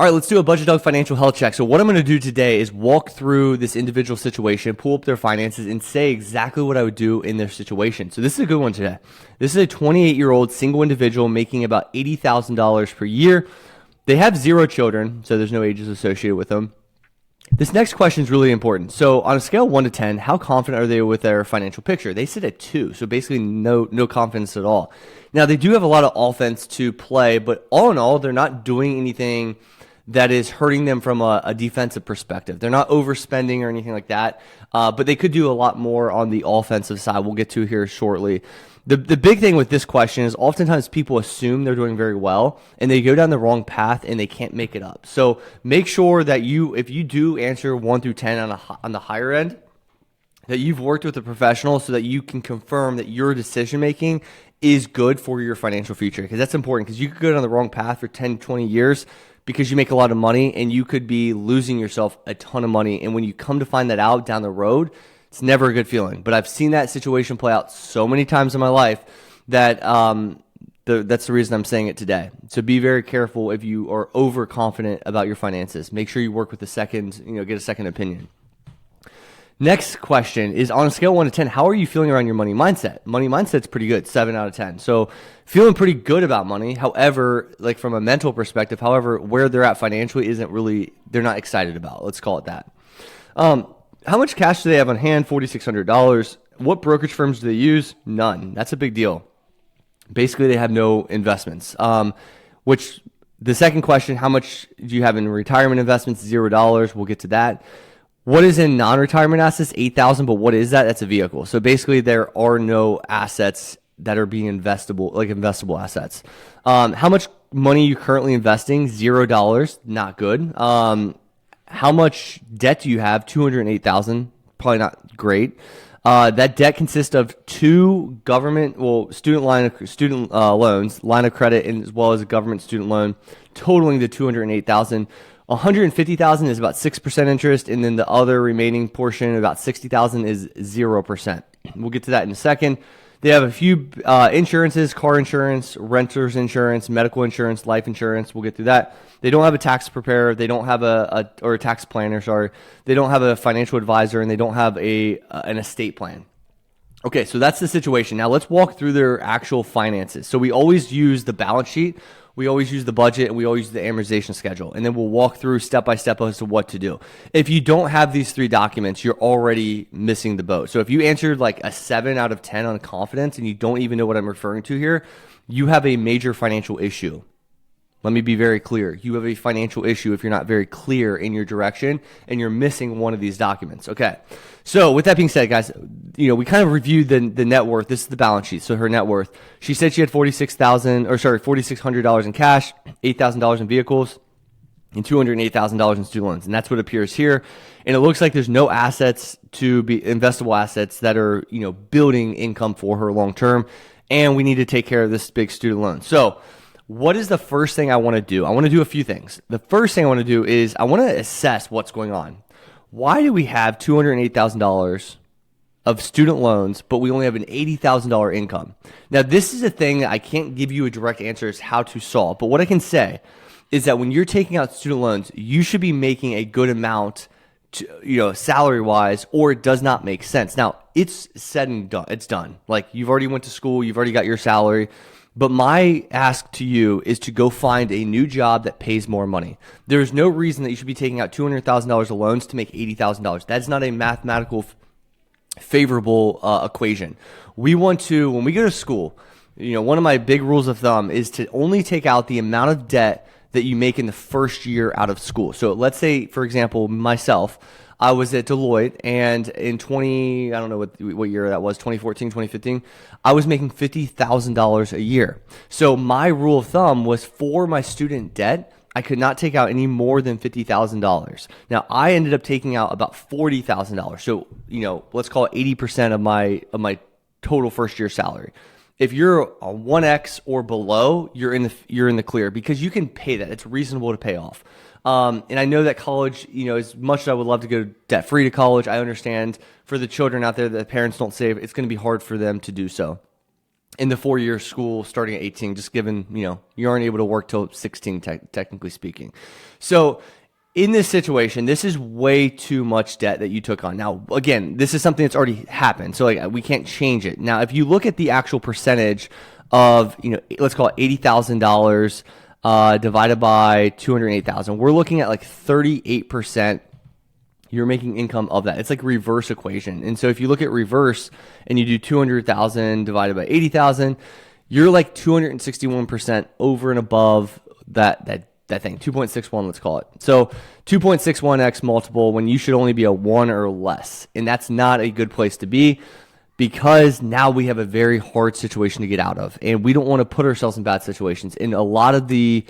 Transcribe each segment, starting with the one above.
All right, let's do a Budgetdog financial health check. So what I'm going to do today is walk through this individual situation, pull up their finances, and say exactly what I would do in their situation. So this is a good one today. This is a 28-year-old single individual making about $80,000 per year. They have 0 children, so there's no ages associated with them. This next question is really important. So on a scale of 1 to 10, how confident are they with their financial picture? They sit at 2, so basically no confidence at all. Now, they do have a lot of offense to play, but all in all, they're not doing anything that is hurting them from a defensive perspective. They're not overspending or anything like that, but they could do a lot more on the offensive side. We'll get to here shortly. The big thing with this question is oftentimes people assume they're doing very well and they go down the wrong path and they can't make it up. So make sure that if you do answer 1 through 10 on the higher end, that you've worked with a professional so that you can confirm that your decision making is good for your financial future. Because that's important, because you could go down the wrong path for 10, 20 years because you make a lot of money and you could be losing yourself a ton of money. And when you come to find that out down the road, it's never a good feeling. But I've seen that situation play out so many times in my life that that's the reason I'm saying it today. So be very careful if you are overconfident about your finances. Make sure you work with get a second opinion. Next question is, on a scale of 1 to 10, how are you feeling around your money mindset? Money mindset's pretty good, 7 out of 10. So feeling pretty good about money. However, like from a mental perspective, where they're at financially they're not excited about. Let's call it that. How much cash do they have on hand? $4,600. What brokerage firms do they use? None. That's a big deal. Basically, they have no investments. Which the second question, how much do you have in retirement investments? $0. We'll get to that. What is in non-retirement assets? $8,000, but what is that? That's a vehicle. So basically, there are no assets that are being investable assets. How much money are you currently investing? $0. Not good. How much debt do you have? $208,000. Probably not great. That debt consists of 2 student loans, line of credit, and as well as a government student loan, totaling to $208,000. $150,000 is about 6% interest, and then the other remaining portion, about $60,000, is 0%. We'll get to that in a second. They have a few insurances: car insurance, renter's insurance, medical insurance, life insurance. We'll get through that. They don't have a tax preparer. They don't have a tax planner. Sorry, they don't have a financial advisor, and they don't have an estate plan. Okay, so that's the situation. Now let's walk through their actual finances. So we always use the balance sheet, we always use the budget, and we always use the amortization schedule. And then we'll walk through step by step as to what to do. If you don't have these 3 documents, you're already missing the boat. So if you answered like a 7 out of 10 on confidence and you don't even know what I'm referring to here, you have a major financial issue. Let me be very clear. You have a financial issue if you're not very clear in your direction and you're missing one of these documents. Okay. So with that being said, guys, we kind of reviewed the net worth. This is the balance sheet. So her net worth, she said she had $4,600 in cash, $8,000 in vehicles, and $208,000 in student loans. And that's what appears here. And it looks like there's no assets to be investable assets that are, building income for her long term. And we need to take care of this big student loan. So what is the first thing I want to do? I want to do a few things. The first thing I want to do is I want to assess what's going on. Why do we have $208,000 of student loans, but we only have an $80,000 income? Now, this is a thing that I can't give you a direct answer as how to solve. But what I can say is that when you're taking out student loans, you should be making a good amount salary-wise, or it does not make sense. Now, it's said and done. It's done. Like, you've already went to school. You've already got your salary. But my ask to you is to go find a new job that pays more money. There's no reason that you should be taking out $200,000 of loans to make $80,000. That's not a mathematical favorable equation. We want to, when we go to school, one of my big rules of thumb is to only take out the amount of debt that you make in the first year out of school. So let's say, for example, myself, I was at Deloitte, and in I don't know what year that was, 2014, 2015, I was making $50,000 a year. So my rule of thumb was, for my student debt, I could not take out any more than $50,000. Now, I ended up taking out about $40,000. So, let's call it 80% of my total first year salary. If you're a 1X or below, you're in the clear, because you can pay that. It's reasonable to pay off. And I know that college, as much as I would love to go debt-free to college, I understand for the children out there that parents don't save, it's going to be hard for them to do so. in the 4-year school starting at 18, just given, you aren't able to work till 16, technically speaking. So in this situation, this is way too much debt that you took on. Now, again, this is something that's already happened. So we can't change it. Now, if you look at the actual percentage of, let's call it $80,000 divided by 208,000, we're looking at like 38%. You're making income of that. It's like reverse equation. And so if you look at reverse and you do 200,000 divided by 80,000, you're like 261% over and above that thing, 2.61, let's call it. So 2.61x multiple when you should only be a 1 or less. And that's not a good place to be, because now we have a very hard situation to get out of, and we don't want to put ourselves in bad situations. And a lot of the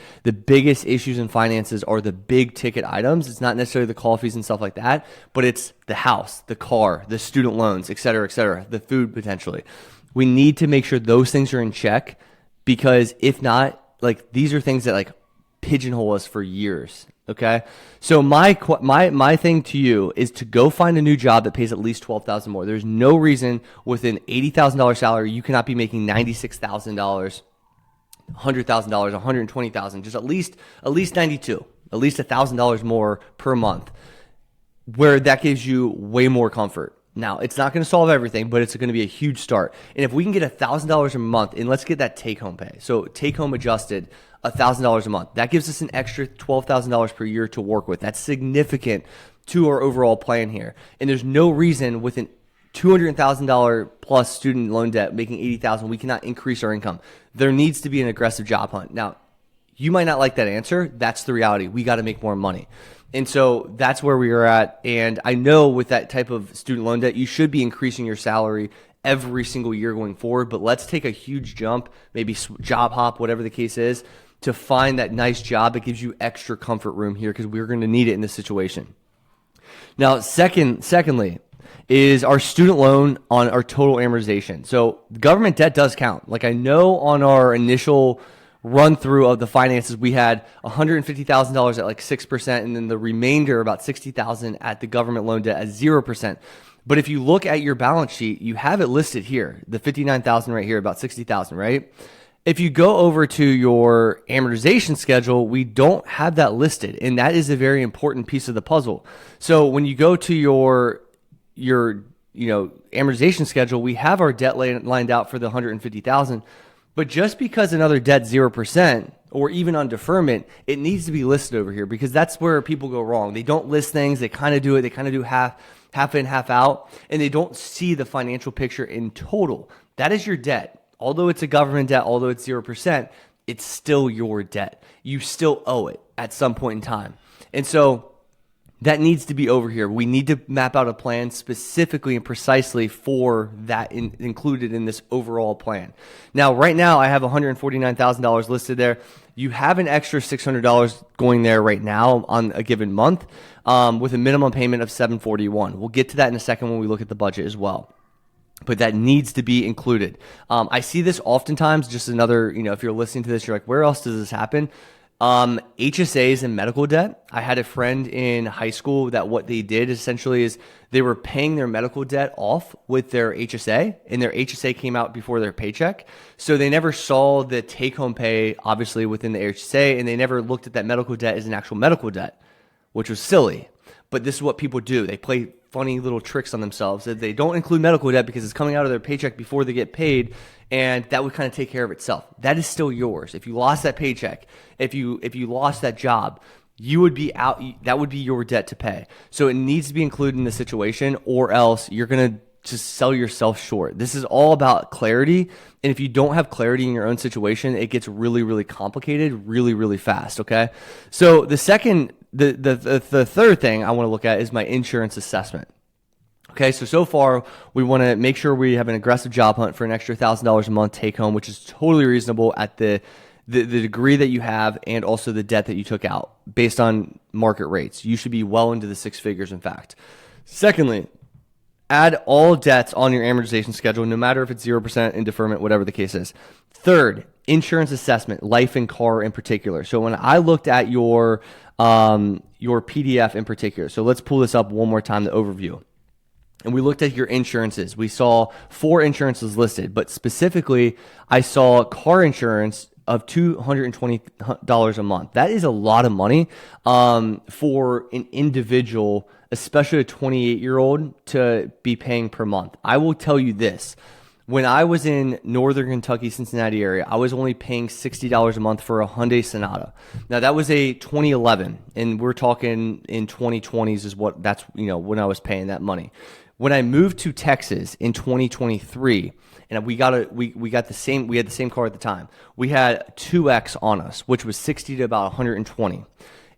biggest issues in finances are the big ticket items. It's not necessarily the coffees and stuff like that, but it's the house, the car, the student loans, et cetera, the food potentially. We need to make sure those things are in check, because if not, like, these are things that like pigeonhole us for years. Okay. So my thing to you is to go find a new job that pays at least $12,000 more. There's no reason with an $80,000 salary you cannot be making $96,000, $100,000, $120,000, just at least 92, at least $1,000 more per month, where that gives you way more comfort. Now, it's not going to solve everything, but it's going to be a huge start. And if we can get $1,000 a month, and let's get that take-home pay. So take-home adjusted, $1,000 a month. That gives us an extra $12,000 per year to work with. That's significant to our overall plan here. And there's no reason with an $200,000 plus student loan debt making $80,000, we cannot increase our income. There needs to be an aggressive job hunt. Now, you might not like that answer. That's the reality. We got to make more money. And so that's where we are at. And I know with that type of student loan debt, you should be increasing your salary every single year going forward. But let's take a huge jump, maybe job hop, whatever the case is, to find that nice job that gives you extra comfort room here, because we're going to need it in this situation. Now, secondly, is our student loan on our total amortization. So government debt does count. Like, I know on our initial run through of the finances, we had $150,000 at like 6%, and then the remainder, about $60,000 at the government loan debt at 0%. But if you look at your balance sheet, you have it listed here, the $59,000 right here, about $60,000, right? If you go over to your amortization schedule, we don't have that listed, and that is a very important piece of the puzzle. So when you go to your amortization schedule, we have our debt lined out for the $150,000. But just because another debt's 0%, or even on deferment, it needs to be listed over here, because that's where people go wrong. They don't list things. They kind of do it. They kind of do half in, half out, and they don't see the financial picture in total. That is your debt. Although it's a government debt, although it's 0%, it's still your debt. You still owe it at some point in time. And so that needs to be over here. We need to map out a plan specifically and precisely for that included in this overall plan. Now, right now, I have $149,000 listed there. You have an extra $600 going there right now on a given month with a minimum payment of $741. We'll get to that in a second when we look at the budget as well. But that needs to be included. I see this oftentimes, just another, if you're listening to this, you're like, where else does this happen? HSAs and medical debt. I had a friend in high school that what they did essentially is they were paying their medical debt off with their HSA, and their HSA came out before their paycheck. So they never saw the take-home pay, obviously, within the HSA, and they never looked at that medical debt as an actual medical debt, which was silly. But this is what people do. They play funny little tricks on themselves. They don't include medical debt because it's coming out of their paycheck before they get paid, and that would kind of take care of itself. That is still yours. If you lost that paycheck, if you lost that job, you would be out. That would be your debt to pay. So it needs to be included in the situation, or else you're going to just sell yourself short. This is all about clarity. And if you don't have clarity in your own situation, it gets really, really complicated really, really fast. Okay. So the third thing I want to look at is my insurance assessment. Okay. So far we want to make sure we have an aggressive job hunt for an extra $1,000 a month take home, which is totally reasonable at the degree that you have and also the debt that you took out based on market rates. You should be well into the six figures, in fact. Secondly, add all debts on your amortization schedule, no matter if it's 0% in deferment, whatever the case is. Third, insurance assessment, life and car in particular. So when I looked at your PDF in particular, so let's pull this up one more time, the overview. and we looked at your insurances. We saw 4 insurances listed, but specifically, I saw car insurance of $220 a month. That is a lot of money for an individual, especially a 28-year-old, to be paying per month. I will tell you this. When I was in Northern Kentucky, Cincinnati area, I was only paying $60 a month for a Hyundai Sonata. Now that was a 2011, and we're talking in 2020s is what that's, when I was paying that money. When I moved to Texas in 2023, and we had the same car at the time. We had 2X on us, which was 60 to about 120.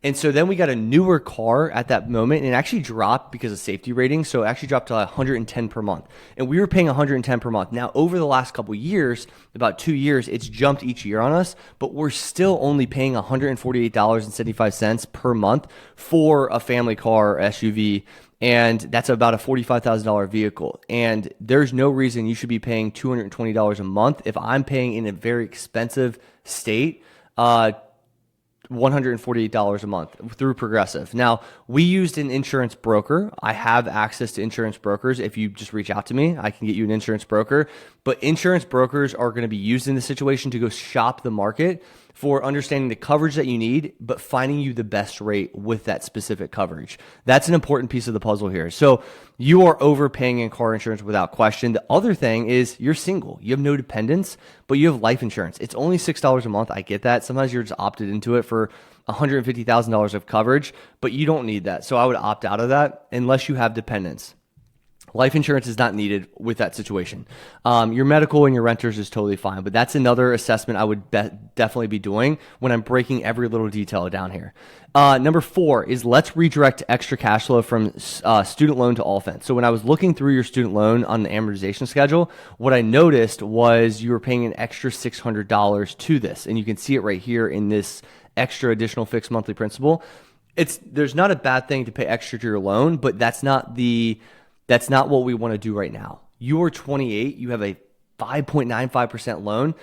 And so then we got a newer car at that moment, and it actually dropped because of safety ratings. So it actually dropped to 110 per month. And we were paying 110 per month. Now, over the last couple of years, about 2 years, it's jumped each year on us, but we're still only paying $148.75 per month for a family car or SUV. And that's about a $45,000 vehicle. And there's no reason you should be paying $220 a month if I'm paying in a very expensive state, $148 a month through Progressive. Now, we used an insurance broker. I have access to insurance brokers. If you just reach out to me, I can get you an insurance broker. But insurance brokers are going to be used in this situation to go shop the market for understanding the coverage that you need, but finding you the best rate with that specific coverage. That's an important piece of the puzzle here. So you are overpaying in car insurance without question. The other thing is you're single. You have no dependents, but you have life insurance. It's only $6 a month. I get that. Sometimes you're just opted into it for $150,000 of coverage, but you don't need that. So I would opt out of that unless you have dependents. Life insurance is not needed with that situation. Your medical and your renters is totally fine, but that's another assessment I would definitely be doing when I'm breaking every little detail down here. Number 4 is let's redirect extra cash flow from student loan to offense. So when I was looking through your student loan on the amortization schedule, what I noticed was you were paying an extra $600 to this, and you can see it right here in this extra additional fixed monthly principal. There's not a bad thing to pay extra to your loan, but that's not what we want to do right now. You are 28, you have a 5.95% loan,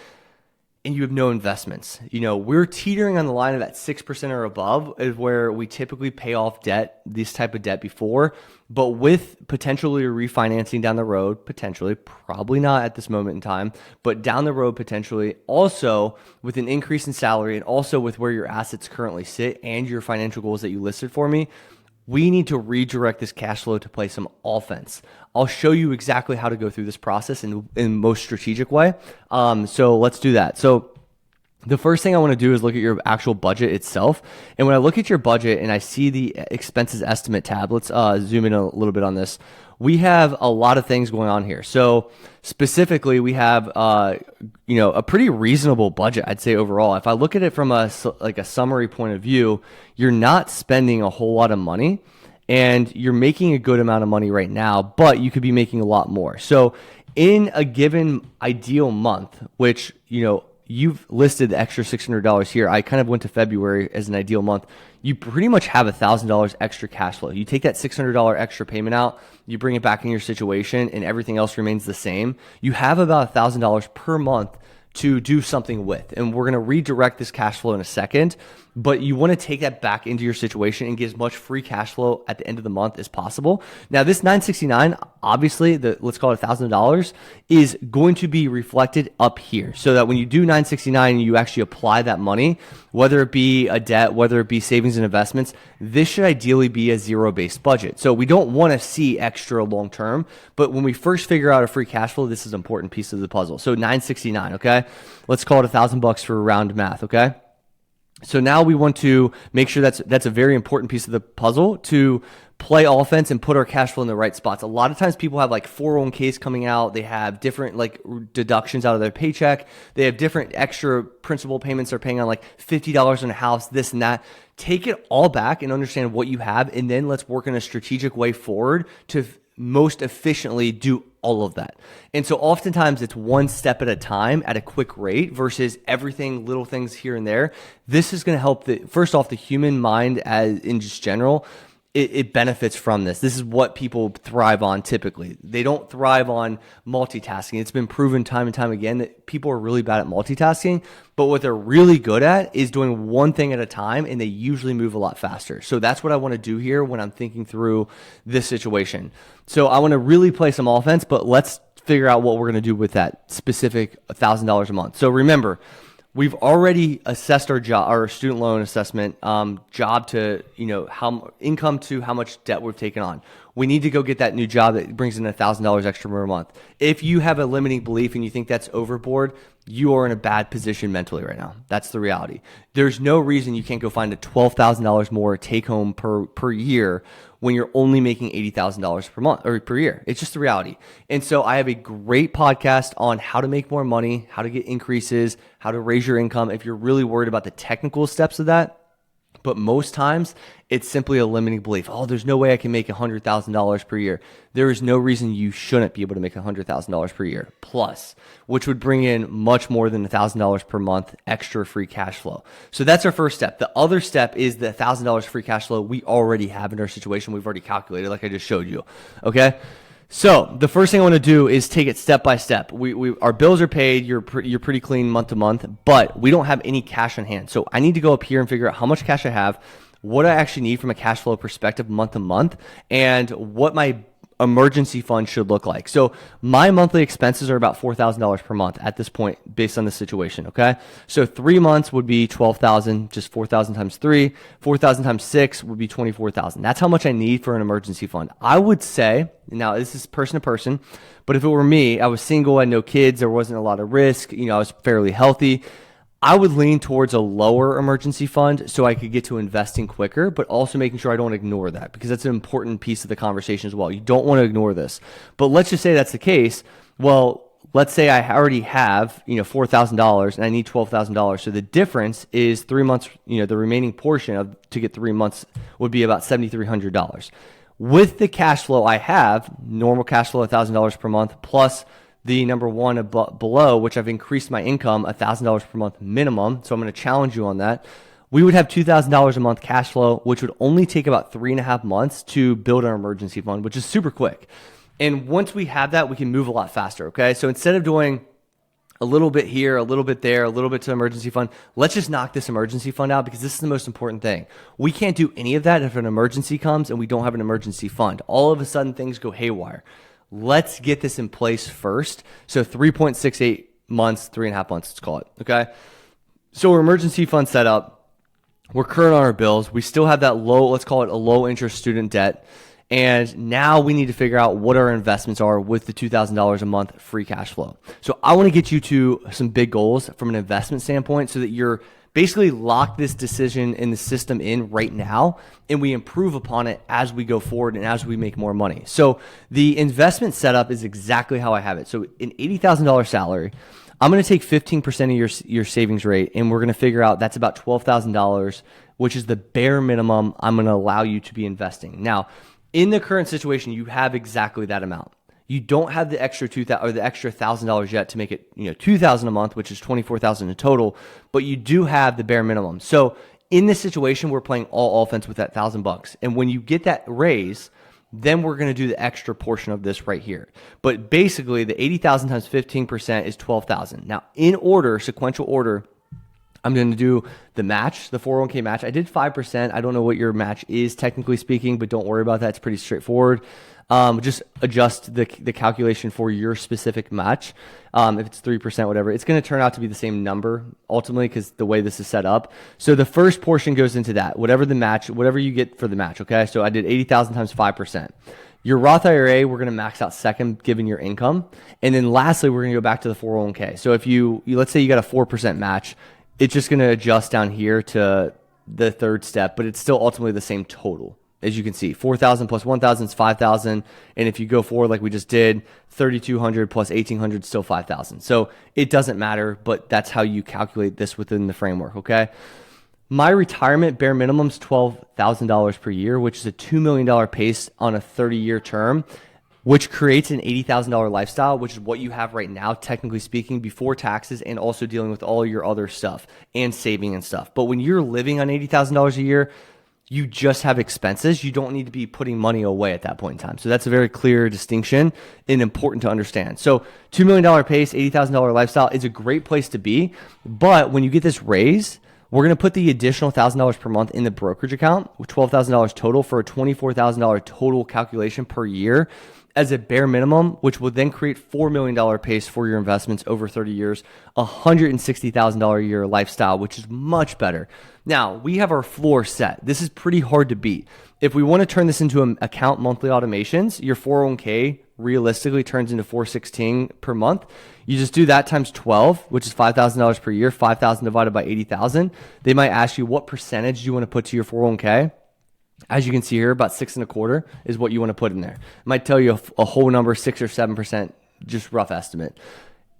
and you have no investments. We're teetering on the line of that 6% or above is where we typically pay off debt, this type of debt before, but with potentially refinancing down the road, potentially, probably not at this moment in time, but down the road potentially, also with an increase in salary and also with where your assets currently sit and your financial goals that you listed for me, we need to redirect this cash flow to play some offense. I'll show you exactly how to go through this process in the most strategic way. So let's do that. So the first thing I want to do is look at your actual budget itself. And when I look at your budget and I see the expenses estimate tab, let's zoom in a little bit on this. We have a lot of things going on here. So specifically, we have a pretty reasonable budget, I'd say overall. If I look at it from a summary point of view, you're not spending a whole lot of money and you're making a good amount of money right now, but you could be making a lot more. So in a given ideal month, which, you've listed the extra $600 here. I kind of went to February as an ideal month. You pretty much have $1,000 extra cash flow. You take that $600 extra payment out, you bring it back in your situation, and everything else remains the same. You have about $1,000 per month to do something with. And we're going to redirect this cash flow in a second, but you want to take that back into your situation and get as much free cash flow at the end of the month as possible. Now, this $969, obviously, let's call it $1,000, is going to be reflected up here so that when you do $969, you actually apply that money, whether it be a debt, whether it be savings and investments, this should ideally be a zero-based budget. So we don't want to see extra long-term, but when we first figure out a free cash flow, this is an important piece of the puzzle. So $969, okay? Let's call it $1,000 for round math, okay? So now we want to make sure that's a very important piece of the puzzle to play offense and put our cash flow in the right spots. A lot of times people have like 401ks coming out. They have different like deductions out of their paycheck. They have different extra principal payments they're paying on like $50 on a house, this and that. Take it all back and understand what you have, and then let's work in a strategic way forward to most efficiently do all of that. And so oftentimes it's one step at a time at a quick rate versus everything, little things here and there. This is going to help first off, the human mind as in just general it benefits from this. This is what people thrive on typically. They don't thrive on multitasking. It's been proven time and time again that people are really bad at multitasking, but what they're really good at is doing one thing at a time, and they usually move a lot faster. So that's what I want to do here when I'm thinking through this situation. So I want to really play some offense, but let's figure out what we're going to do with that specific $1,000 a month. So remember, we've already assessed our student loan assessment, job to, how income to how much debt we've taken on. We need to go get that new job that brings in $1,000 extra per month. If you have a limiting belief and you think that's overboard, you are in a bad position mentally right now. That's the reality. There's no reason you can't go find a $12,000 more take home per year when you're only making $80,000 per month or per year. It's just the reality. And so I have a great podcast on how to make more money, how to get increases, how to raise your income if you're really worried about the technical steps of that. But most times it's simply a limiting belief. Oh, there's no way I can make $100,000 per year. There is no reason you shouldn't be able to make $100,000 per year plus, which would bring in much more than $1,000 per month extra free cash flow. So that's our first step. The other step is the $1,000 free cash flow we already have in our situation. We've already calculated, like I just showed you. Okay. So the first thing I want to do is take it step by step. Our bills are paid. You're pretty clean month to month, but we don't have any cash on hand. So I need to go up here and figure out how much cash I have, what I actually need from a cash flow perspective month to month, and what my emergency fund should look like. So my monthly expenses are about $4,000 per month at this point based on the situation, okay? So 3 months would be 12,000, just 4,000 times 3. 4,000 times 6 would be 24,000. That's how much I need for an emergency fund. I would say, now this is person to person, but if it were me, I was single, I had no kids, there wasn't a lot of risk, I was fairly healthy, I would lean towards a lower emergency fund so I could get to investing quicker, but also making sure I don't ignore that because that's an important piece of the conversation as well. You don't want to ignore this. But let's just say that's the case. Well, let's say I already have, $4,000 and I need $12,000. So the difference is 3 months, the remaining portion to get 3 months would be about $7,300. With the cash flow I have, normal cash flow $1,000 per month plus the number one below, which I've increased my income $1,000 per month minimum. So I'm going to challenge you on that. We would have $2,000 a month cash flow, which would only take about 3.5 months to build our emergency fund, which is super quick. And once we have that, we can move a lot faster. Okay. So instead of doing a little bit here, a little bit there, a little bit to emergency fund, let's just knock this emergency fund out because this is the most important thing. We can't do any of that if an emergency comes and we don't have an emergency fund. All of a sudden things go haywire. Let's get this in place first. So 3.68 months, 3.5 months, let's call it. Okay. So our emergency fund set up. We're current on our bills. We still have that low, let's call it a low interest student debt. And now we need to figure out what our investments are with the $2,000 a month free cash flow. So I want to get you to some big goals from an investment standpoint so that you're basically lock this decision in the system in right now, and we improve upon it as we go forward and as we make more money. So the investment setup is exactly how I have it. So an $80,000 salary, I'm going to take 15% of your savings rate, and we're going to figure out that's about $12,000, which is the bare minimum I'm going to allow you to be investing. Now, in the current situation, you have exactly that amount. You don't have the extra $1,000 yet to make it, $2,000 a month, which is $24,000 in total, but you do have the bare minimum. So in this situation, we're playing all offense with that $1,000. And when you get that raise, then we're going to do the extra portion of this right here. But basically, the 80,000 times 15% is 12,000. Now, in order, sequential order, I'm going to do the match, the 401k match. I did 5%. I don't know what your match is technically speaking, but don't worry about that. It's pretty straightforward. Just adjust the calculation for your specific match. If it's 3%, whatever, it's going to turn out to be the same number ultimately because the way this is set up. So the first portion goes into that, whatever you get for the match. Okay. So I did 80,000 times 5%. Your Roth IRA, we're going to max out second given your income. And then lastly, we're going to go back to the 401k. So if you let's say you got a 4% match, it's just going to adjust down here to the third step, but it's still ultimately the same total. As you can see, 4,000 plus 1,000 is 5,000. And if you go forward like we just did, 3,200 plus 1,800 is still 5,000. So it doesn't matter, but that's how you calculate this within the framework, okay? My retirement bare minimum is $12,000 per year, which is a $2 million pace on a 30-year term, which creates an $80,000 lifestyle, which is what you have right now, technically speaking, before taxes and also dealing with all your other stuff and saving and stuff. But when you're living on $80,000 a year, You just have expenses. You don't need to be putting money away at that point in time. So that's a very clear distinction and important to understand. So $2 million pace, $80,000 lifestyle is a great place to be. But when you get this raise, we're going to put the additional $1,000 per month in the brokerage account with $12,000 total for a $24,000 total calculation per year as a bare minimum, which will then create $4 million pace for your investments over 30 years, $160,000 a year lifestyle, which is much better. Now, we have our floor set. This is pretty hard to beat. If we want to turn this into an account monthly automations, your 401k realistically turns into $416 per month. You just do that times 12, which is $5,000 per year, 5,000 divided by 80,000. They might ask you what percentage you want to put to your 401k. As you can see here, about 6.25% is what you want to put in there. It might tell you a whole number, 6 or 7%, just rough estimate.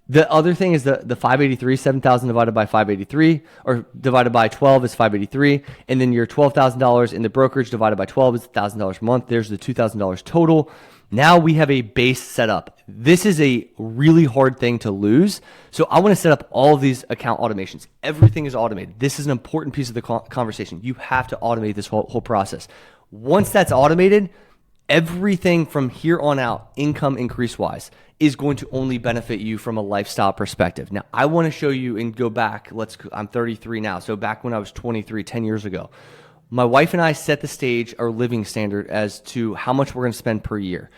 The other thing is the 583, 7,000 divided by 583, or divided by 12 is 583. And then your $12,000 in the brokerage divided by 12 is $1,000 a month. There's the $2,000 total. Now we have a base set up. This is a really hard thing to lose. So I want to set up all of these account automations. Everything is automated. This is an important piece of the conversation. You have to automate this whole process. Once that's automated, everything from here on out, income increase wise, is going to only benefit you from a lifestyle perspective. Now, I want to show you and go back. I'm 33 now. So back when I was 23, 10 years ago, my wife and I set the stage, our living standard as to how much we're going to spend per year.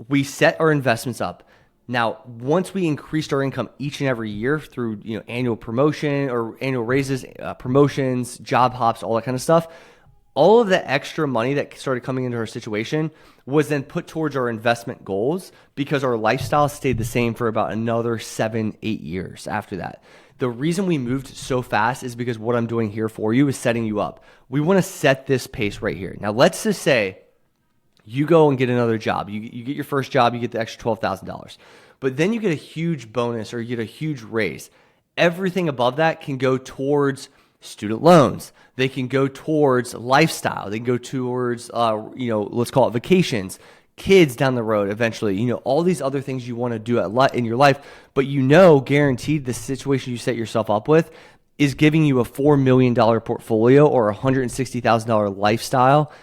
We set our investments up. Now, once we increased our income each and every year through annual promotion or annual raises, promotions, job hops, all that kind of stuff, all of the extra money that started coming into our situation was then put towards our investment goals because our lifestyle stayed the same for about another 7-8 years after that. The reason we moved so fast is because what I'm doing here for you is setting you up. We want to set this pace right here. Now, let's just say you go and get another job. You get your first job, you get the extra $12,000. But then you get a huge bonus or you get a huge raise. Everything above that can go towards student loans. They can go towards lifestyle. They can go towards, let's call it vacations, kids down the road eventually, all these other things you want to do in your life, but guaranteed the situation you set yourself up with is giving you a $4 million portfolio or $160,000 lifestyle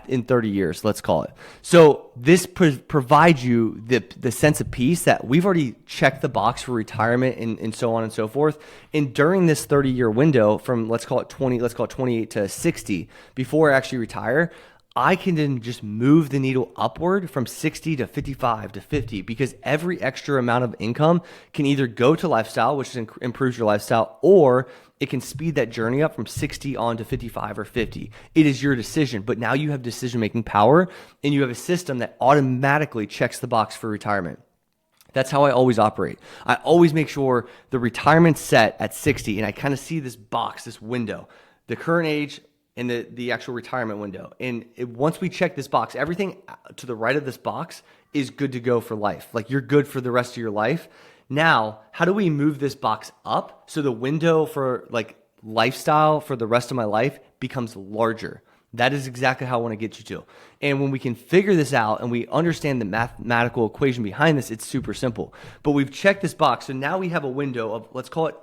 in 30 years, let's call it. So this provides you the sense of peace that we've already checked the box for retirement and so on and so forth. And during this 30-year window from let's call it 28 to 60, before I actually retire, I can then just move the needle upward from 60 to 55 to 50 because every extra amount of income can either go to lifestyle, which improves your lifestyle, or it can speed that journey up from 60 on to 55 or 50. It is your decision, but now you have decision-making power and you have a system that automatically checks the box for retirement. That's how I always operate. I always make sure the retirement's set at 60 and I kind of see this box, this window, the current age, and the actual retirement window. And once we check this box, everything to the right of this box is good to go for life. Like you're good for the rest of your life. Now, how do we move this box up so the window for like lifestyle for the rest of my life becomes larger? That is exactly how I want to get you to. And when we can figure this out and we understand the mathematical equation behind this, it's super simple. But we've checked this box. So now we have a window of, let's call it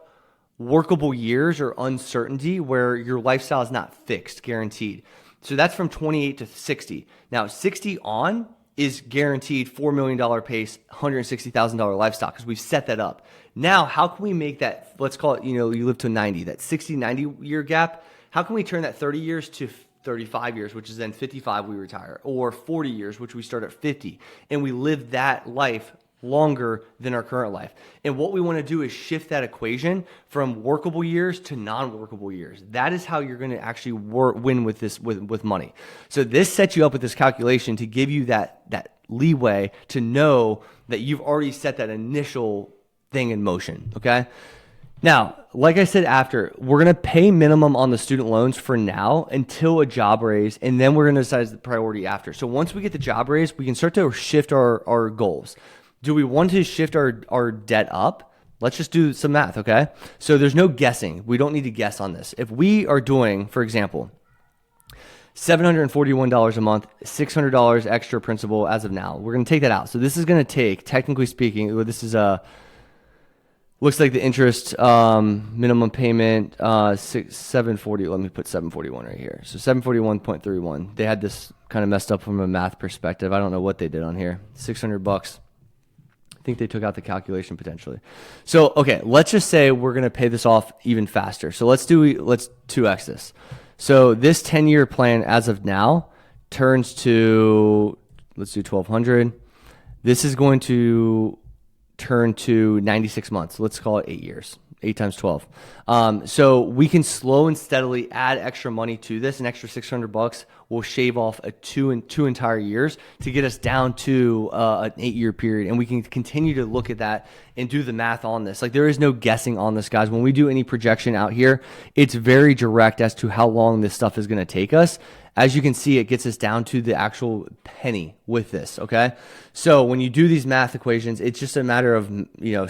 workable years or uncertainty where your lifestyle is not fixed, guaranteed. So that's from 28 to 60. Now, 60 on is guaranteed $4 million pace, $160,000 lifestyle because we've set that up. Now, how can we make that, let's call it, you live to 90, that 60, 90 year gap, how can we turn that 30 years to 35 years, which is then 55 we retire, or 40 years, which we start at 50, and we live that life longer than our current life. And what we want to do is shift that equation from workable years to non-workable years. That is how you're going to actually win with this with money. So this sets you up with this calculation to give you that leeway to know that you've already set that initial thing in motion. Okay. Now, like I said, we're going to pay minimum on the student loans for now until a job raise, and then we're going to decide the priority after. So once we get the job raise, we can start to shift our goals. Do we want to shift our debt up? Let's just do some math, okay? So there's no guessing. We don't need to guess on this. If we are doing, for example, $741 a month, $600 extra principal as of now, we're going to take that out. So this is going to take, technically speaking, this is Looks like the interest minimum payment 740. Let me put 741 right here. So 741.31. They had this kind of messed up from a math perspective. I don't know what they did on here. $600. I think they took out the calculation potentially. So okay, let's just say we're gonna pay this off even faster. So let's 2x this. So this 10-year plan as of now turns to, let's do 1200. This is going to turn to 96 months. Let's call it 8 years. 8 times 12. So we can slow and steadily add extra money to this. An extra $600 will shave off two entire years to get us down to an 8-year period. And we can continue to look at that and do the math on this. Like, there is no guessing on this, guys. When we do any projection out here, it's very direct as to how long this stuff is going to take us. As you can see, it gets us down to the actual penny with this, okay? So when you do these math equations, it's just a matter of,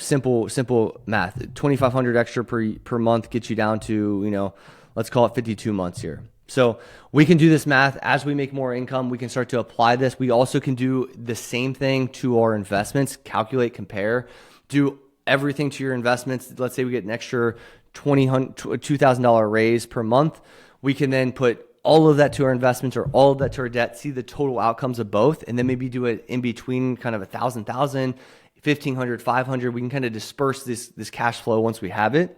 simple math. 2,500 extra per month gets you down to, let's call it 52 months here. So we can do this math as we make more income. We can start to apply this. We also can do the same thing to our investments, calculate, compare, do everything to your investments. Let's say we get an extra $2,000 raise per month. We can then put all of that to our investments or all of that to our debt, see the total outcomes of both, and then maybe do it in between, kind of 1,000, 1,500, 500. We can kind of disperse this cash flow once we have it.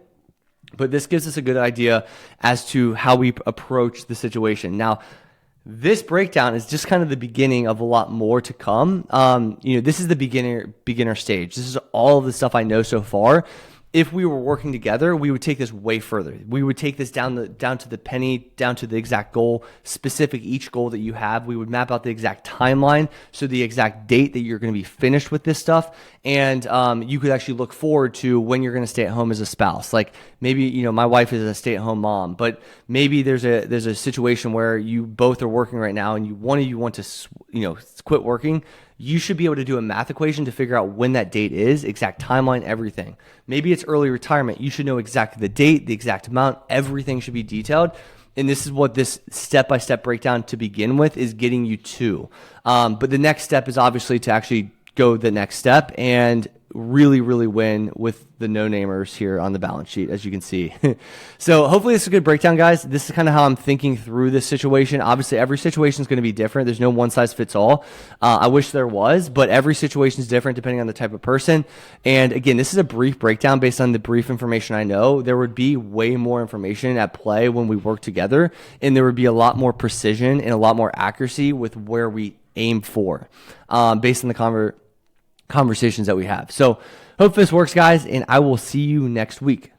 But this gives us a good idea as to how we approach the situation. Now, this breakdown is just kind of the beginning of a lot more to come. This is the beginner stage. This is all of the stuff I know so far. If we were working together, we would take this way further. We would take this down to the penny, down to the exact goal, specific each goal that you have. We would map out the exact timeline, so the exact date that you're going to be finished with this stuff, and you could actually look forward to when you're going to stay at home as a spouse. Like, maybe my wife is a stay-at-home mom, but maybe there's a situation where you both are working right now, and one of you want to quit working. You should be able to do a math equation to figure out when that date is, exact timeline, everything. Maybe it's early retirement. You should know exactly the date, the exact amount. Everything should be detailed. And this is what this step-by-step breakdown to begin with is getting you to. But the next step is obviously to actually go the next step and really, really win with the no-namers here on the balance sheet, as you can see. So hopefully this is a good breakdown, guys. This is kind of how I'm thinking through this situation. Obviously, every situation is going to be different. There's no one-size-fits-all. I wish there was, but every situation is different depending on the type of person. And again, this is a brief breakdown based on the brief information I know. There would be way more information at play when we work together, and there would be a lot more precision and a lot more accuracy with where we aim for based on the conversations that we have. So hope this works, guys, and I will see you next week.